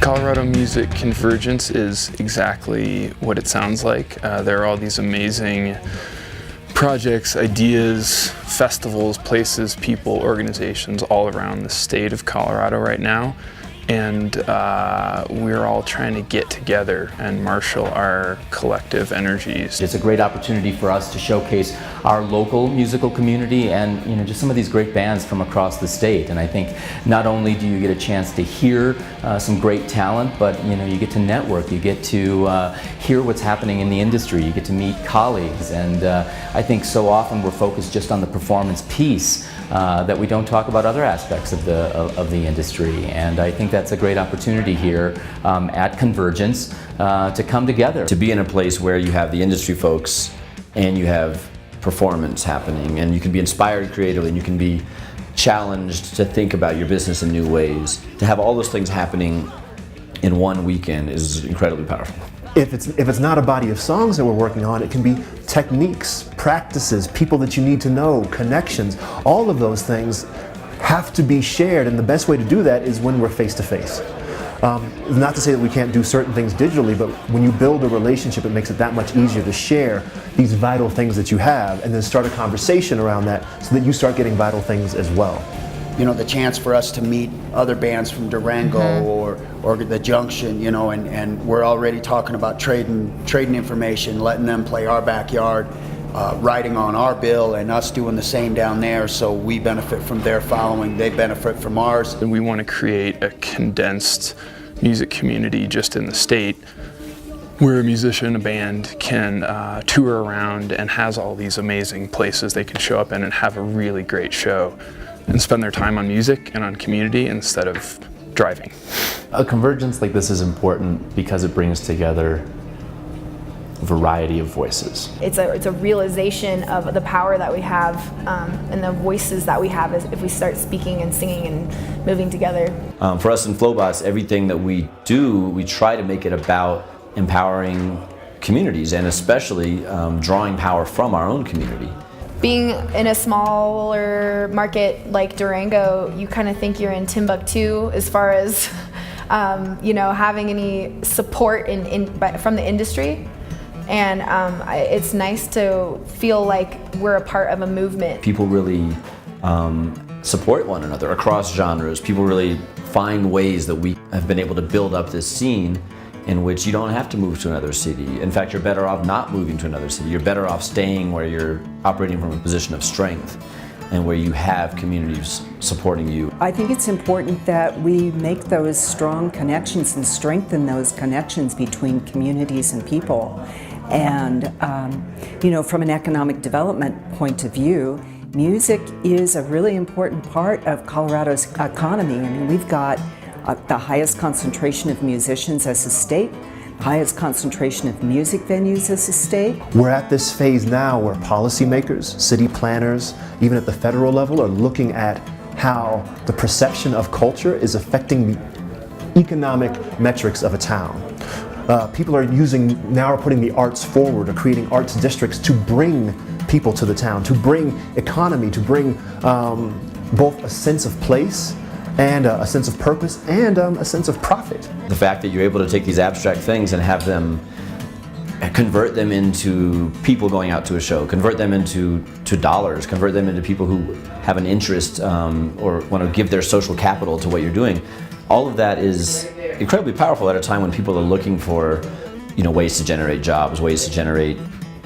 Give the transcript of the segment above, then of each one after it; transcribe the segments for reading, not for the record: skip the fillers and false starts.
Colorado Music Convergence is exactly what it sounds like. There are all these amazing projects, ideas, festivals, places, people, organizations all around the state of Colorado right now. And we're all trying to get together and marshal our collective energies. It's a great opportunity for us to showcase our local musical community and just some of these great bands from across the state. And I think not only do you get a chance to hear some great talent, but you get to network, you get to hear what's happening in the industry, you get to meet colleagues. And I think so often we're focused just on the performance piece that we don't talk about other aspects of the industry. And I think that's a great opportunity here at Convergence to come together. To be in a place where you have the industry folks and you have performance happening, and you can be inspired creatively and you can be challenged to think about your business in new ways. To have all those things happening in one weekend is incredibly powerful. If it's not a body of songs that we're working on, it can be techniques, practices, people that you need to know, connections. All of those things have to be shared, and the best way to do that is when we're face to face. Not to say that we can't do certain things digitally, but when you build a relationship, it makes it that much easier to share these vital things that you have and then start a conversation around that so that you start getting vital things as well. The chance for us to meet other bands from Durango or the Junction, and we're already talking about trading information, letting them play our backyard, riding on our bill, and us doing the same down there, so we benefit from their following, they benefit from ours. And we want to create a condensed music community just in the state where a musician, a band can tour around and has all these amazing places they can show up in and have a really great show and spend their time on music and on community instead of driving. A convergence like this is important because it brings together a variety of voices. It's a realization of the power that we have and the voices that we have if we start speaking and singing and moving together. For us in SpokesBUZZ, everything that we do, we try to make it about empowering communities and especially drawing power from our own community. Being in a smaller market like Durango, you kind of think you're in Timbuktu as far as having any support from the industry. And it's nice to feel like we're a part of a movement. People really support one another across genres. People really find ways that we have been able to build up this scene in which you don't have to move to another city. In fact, you're better off not moving to another city. You're better off staying where you're operating from a position of strength and where you have communities supporting you. I think it's important that we make those strong connections and strengthen those connections between communities and people. And from an economic development point of view, music is a really important part of Colorado's economy. I mean, we've got the highest concentration of musicians as a state, the highest concentration of music venues as a state. We're at this phase now where policymakers, city planners, even at the federal level, are looking at how the perception of culture is affecting the economic metrics of a town. People are putting the arts forward, or creating arts districts to bring people to the town, to bring economy, to bring both a sense of place and a sense of purpose and a sense of profit. The fact that you're able to take these abstract things and have them convert them into people going out to a show, convert them into dollars, convert them into people who have an interest or want to give their social capital to what you're doing. All of that is incredibly powerful at a time when people are looking for ways to generate jobs, ways to generate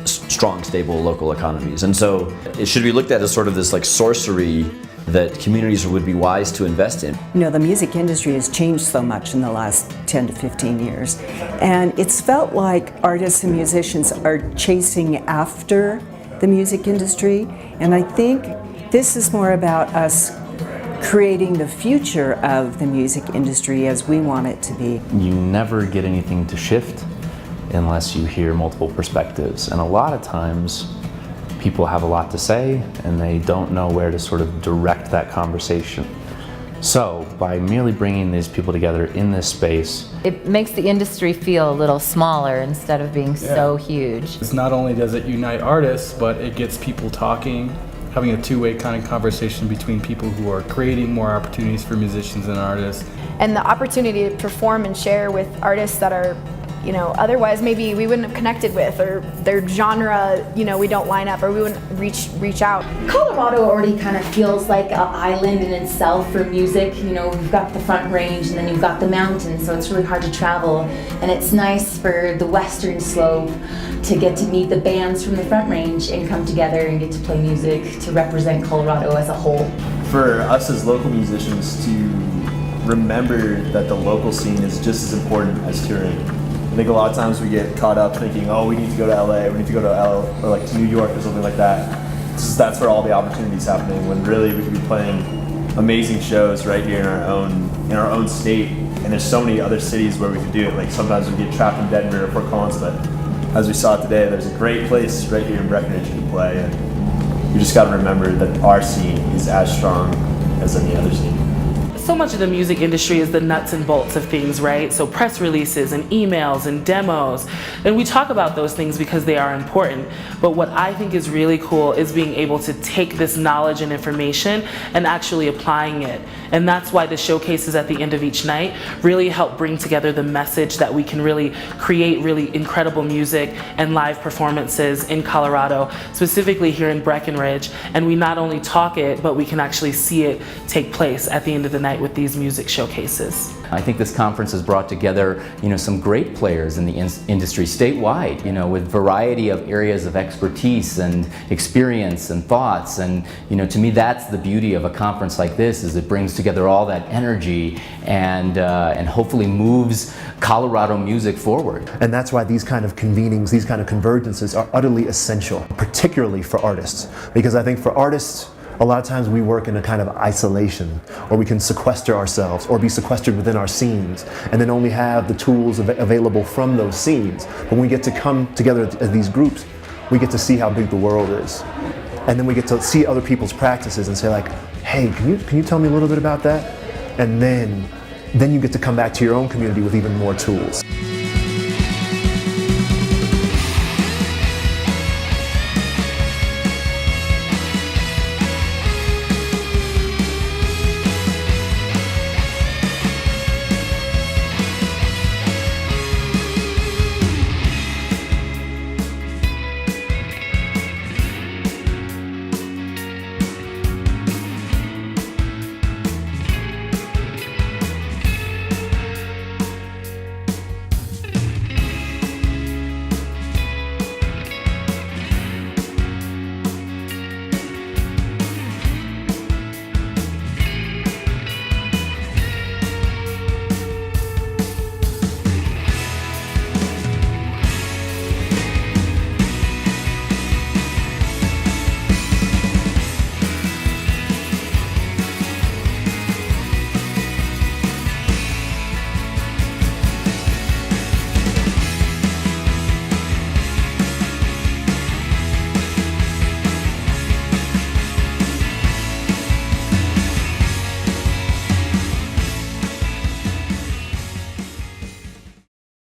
strong, stable local economies. And so it should be looked at as sort of this like sorcery that communities would be wise to invest in. The music industry has changed so much in the last 10 to 15 years. And it's felt like artists and musicians are chasing after the music industry. And I think this is more about us creating the future of the music industry as we want it to be. You never get anything to shift unless you hear multiple perspectives. And a lot of times, people have a lot to say and they don't know where to sort of direct that conversation. So by merely bringing these people together in this space, it makes the industry feel a little smaller instead of being so huge. It's not only does it unite artists, but it gets people talking, having a two-way kind of conversation between people who are creating more opportunities for musicians and artists. and the opportunity to perform and share with artists that are, you know, otherwise maybe we wouldn't have connected with, or their genre, you know, we don't line up, or we wouldn't reach out. Colorado already kind of feels like an island in itself for music. You know, we've got the Front Range and then you've got the mountains, so it's really hard to travel. And it's nice for the western slope to get to meet the bands from the Front Range and come together and get to play music to represent Colorado as a whole. For us as local musicians to remember that the local scene is just as important as touring. I think a lot of times we get caught up thinking, oh, we need to go to LA, we need to go to or like to New York or something like that. That's where all the opportunities happening, when really we could be playing amazing shows right here in our own state. And there's so many other cities where we could do it. Like sometimes we get trapped in Denver or Fort Collins, but as we saw today, there's a great place right here in Breckenridge to play. And you just got to remember that our scene is as strong as any other scene. So much of the music industry is the nuts and bolts of things, right? So press releases and emails and demos. And we talk about those things because they are important. But what I think is really cool is being able to take this knowledge and information and actually applying it. And that's why the showcases at the end of each night really help bring together the message that we can really create really incredible music and live performances in Colorado, specifically here in Breckenridge. And we not only talk it, but we can actually see it take place at the end of the night with these music showcases. I think this conference has brought together, you know, some great players in the industry statewide, you know, with variety of areas of expertise and experience and thoughts. And, you know, to me, that's the beauty of a conference like this, is it brings together all that energy and hopefully moves Colorado music forward. And that's why these kind of convenings, these kind of convergences are utterly essential, particularly for artists. Because I think for artists, a lot of times we work in a kind of isolation, or we can sequester ourselves or be sequestered within our scenes and then only have the tools available from those scenes. But when we get to come together as these groups, we get to see how big the world is. And then we get to see other people's practices and say like, hey, can you tell me a little bit about that? And then you get to come back to your own community with even more tools.